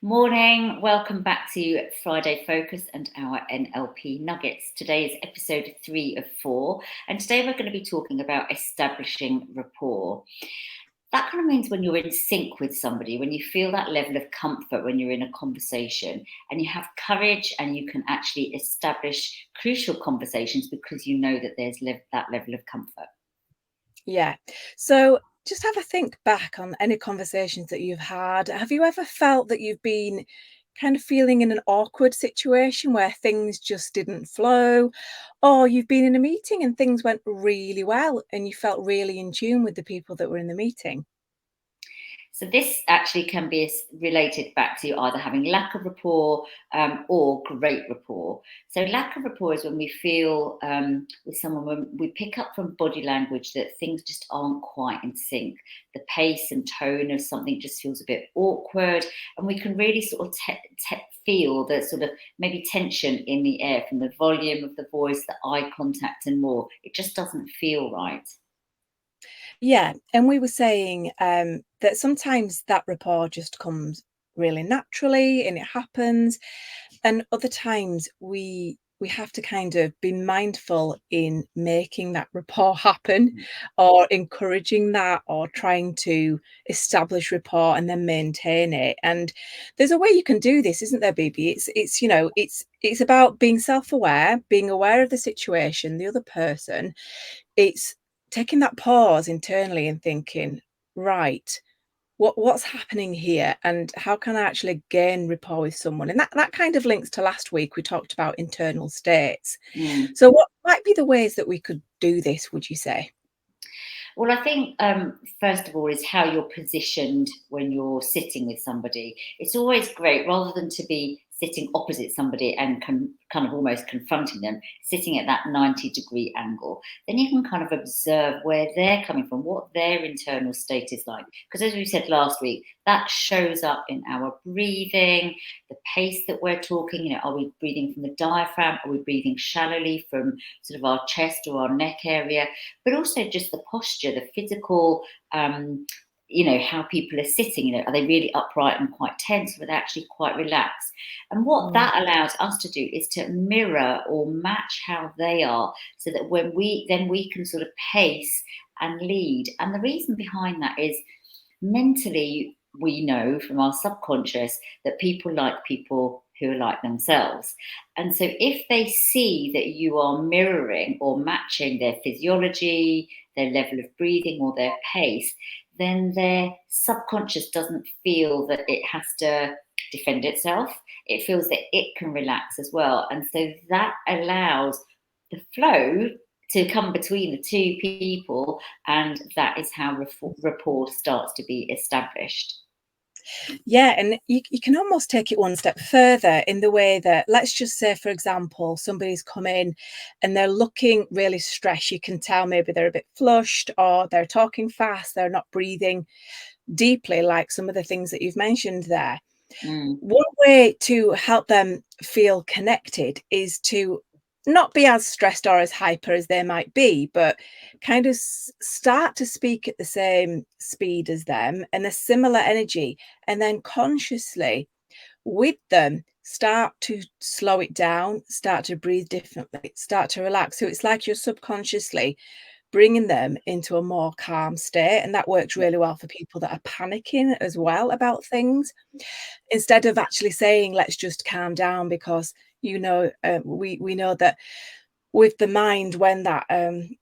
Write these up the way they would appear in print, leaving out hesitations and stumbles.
Morning, welcome back to Friday Focus and our NLP Nuggets. Today is episode 3 of 4, and today we're going to be talking about establishing rapport. That kind of means when you're in sync with somebody, when you feel that level of comfort when you're in a conversation and you have courage and you can actually establish crucial conversations because you know that there's that level of comfort. Yeah. So just have a think back on any conversations that you've had. Have you ever felt that you've been kind of feeling in an awkward situation where things just didn't flow? Or you've been in a meeting and things went really well and you felt really in tune with the people that were in the meeting? So this actually can be related back to either having lack of rapport or great rapport. So lack of rapport is when we feel with someone, when we pick up from body language that things just aren't quite in sync. The pace and tone of something just feels a bit awkward, and we can really sort of feel the sort of maybe tension in the air from the volume of the voice, the eye contact, and more. It just doesn't feel right. Yeah, and we were saying that sometimes that rapport just comes really naturally and it happens, and other times we have to kind of be mindful in making that rapport happen, or encouraging that, or trying to establish rapport and then maintain it. And there's a way you can do this, isn't there, BB? It's about being self-aware, being aware of the situation, the other person. It's taking that pause internally and thinking, right, what's happening here and how can I actually gain rapport with someone? And that kind of links to last week. We talked about internal states. Mm. So what might be the ways that we could do this, would you say? Well, I think first of all is how you're positioned when you're sitting with somebody. It's always great rather than to be sitting opposite somebody and kind of almost confronting them, sitting at that 90-degree angle. Then you can kind of observe where they're coming from, what their internal state is like. Because as we said last week, that shows up in our breathing, the pace that we're talking. Are we breathing from the diaphragm? Are we breathing shallowly from sort of our chest or our neck area? But also just the posture, the physical, how people are sitting. Are they really upright and quite tense, or are they actually quite relaxed? And what Mm. that allows us to do is to mirror or match how they are, so that when we can sort of pace and lead. And the reason behind that is mentally, we know from our subconscious that people like people who are like themselves. And so if they see that you are mirroring or matching their physiology, their level of breathing, or their pace, then their subconscious doesn't feel that it has to defend itself. It feels that it can relax as well. And so that allows the flow to come between the two people, and that is how rapport starts to be established. Yeah, and you can almost take it one step further in the way that, let's just say, for example, somebody's come in and they're looking really stressed. You can tell maybe they're a bit flushed, or they're talking fast, they're not breathing deeply, like some of the things that you've mentioned there. Mm. One way to help them feel connected is to not be as stressed or as hyper as they might be, but kind of start to speak at the same speed as them and a similar energy, and then consciously with them start to slow it down, start to breathe differently, start to relax. So it's like you're subconsciously bringing them into a more calm state, and that works really well for people that are panicking as well about things. Instead of actually saying, let's just calm down, because we know that with the mind, when that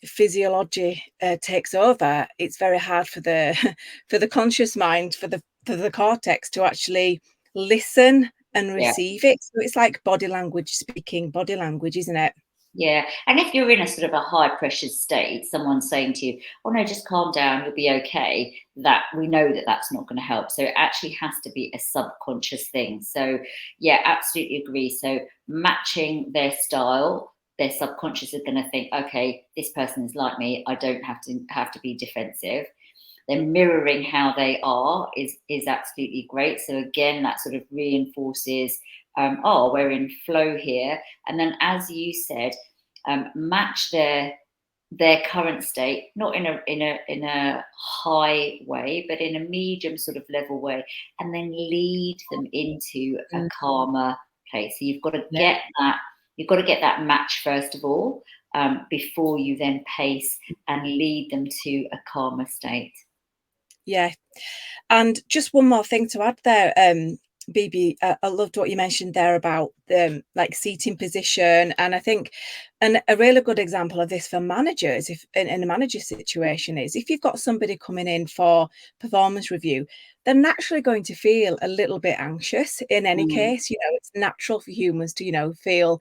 physiology takes over, it's very hard for the for the conscious mind, for the cortex to actually listen and Yeah. receive it. So it's like body language, speaking body language, isn't it? Yeah. And if you're in a sort of a high pressure state, someone's saying to you, oh no, just calm down, you'll be okay. That we know that that's not going to help. So it actually has to be a subconscious thing. So yeah, absolutely agree. So matching their style, their subconscious is going to think, okay, this person is like me. I don't have to be defensive. Then mirroring how they are is absolutely great. So again, that sort of reinforces, oh, we're in flow here. And then, as you said, match their their current state, not in a high way, but in a medium sort of level way, and then lead them into a Mm, calmer place. So yeah, you've got to get that match first of all, before you then pace and lead them to a calmer state. yeah. And just one more thing to add there, BB, I loved what you mentioned there about the like seating position, and I think, and a really good example of this for managers, if in a manager situation, is if you've got somebody coming in for performance review, they're naturally going to feel a little bit anxious in any Mm, case. You know, it's natural for humans to, you know, feel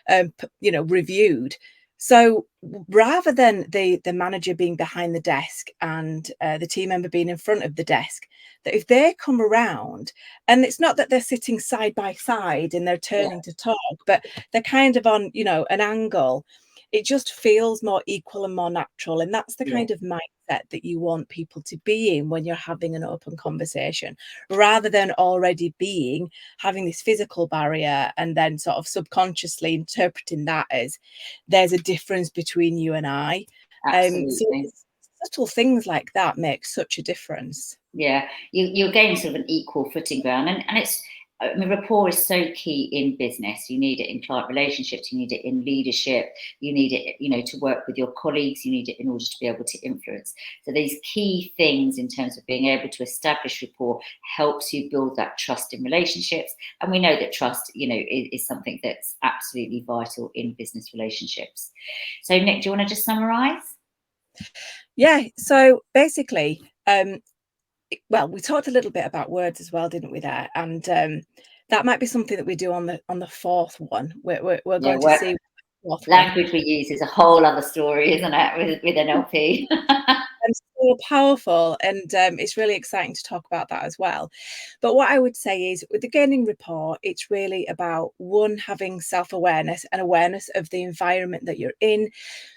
reviewed. So rather than the manager being behind the desk and the team member being in front of the desk, that if they come around, and it's not that they're sitting side by side and they're yeah, turning to talk, but they're kind of on, you know, an angle, it just feels more equal and more natural. And that's the yeah, kind of mindset that you want people to be in when you're having an open conversation, rather than already being having this physical barrier and then sort of subconsciously interpreting that as there's a difference between you and I. So absolutely. it's subtle things like that make such a difference. Yeah, you're gaining sort of an equal footing ground, and it's. I mean, rapport is so key in business. You need it in client relationships. You need it in leadership. You need it, to work with your colleagues. You need it in order to be able to influence. So these key things in terms of being able to establish rapport helps you build that trust in relationships. And we know that trust, is something that's absolutely vital in business relationships. So, Nick, do you want to just summarise? Yeah. So basically, well, we talked a little bit about words as well, didn't we? There, and that might be something that we do on the fourth one. We're Yeah, going to work. see the fourth one. Language we use is a whole other story, isn't it, with NLP? And so powerful, and it's really exciting to talk about that as well. But what I would say is, with the gaining rapport, it's really about one, having self-awareness and awareness of the environment that you're in.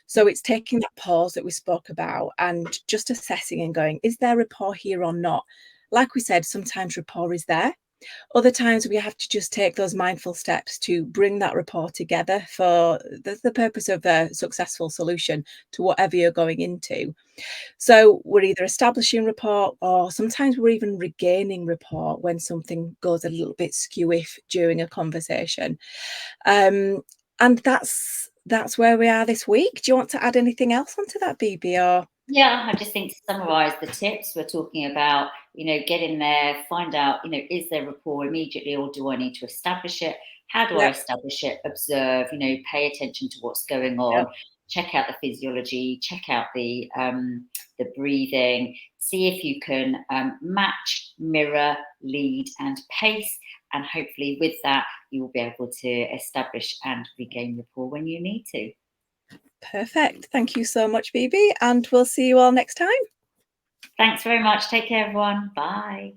So it's taking that pause that we spoke about and just assessing and going, is there rapport here or not? Like we said, sometimes rapport is there. Other times we have to just take those mindful steps to bring that rapport together for the purpose of a successful solution to whatever you're going into. So we're either establishing rapport, or sometimes we're even regaining rapport when something goes a little bit skewy during a conversation. Um, and that's where we are this week. Do you want to add anything else onto that, BB? Or Yeah, I just think to summarise the tips, we're talking about, get in there, find out, is there rapport immediately, or do I need to establish it? How do I yep, establish it? Observe, pay attention to what's going yep, on, check out the physiology, check out the breathing, see if you can match, mirror, lead, and pace. And hopefully, with that, you will be able to establish and regain rapport when you need to. perfect. Thank you so much, BB, and we'll see you all next time. Thanks very much. Take care, everyone. Bye.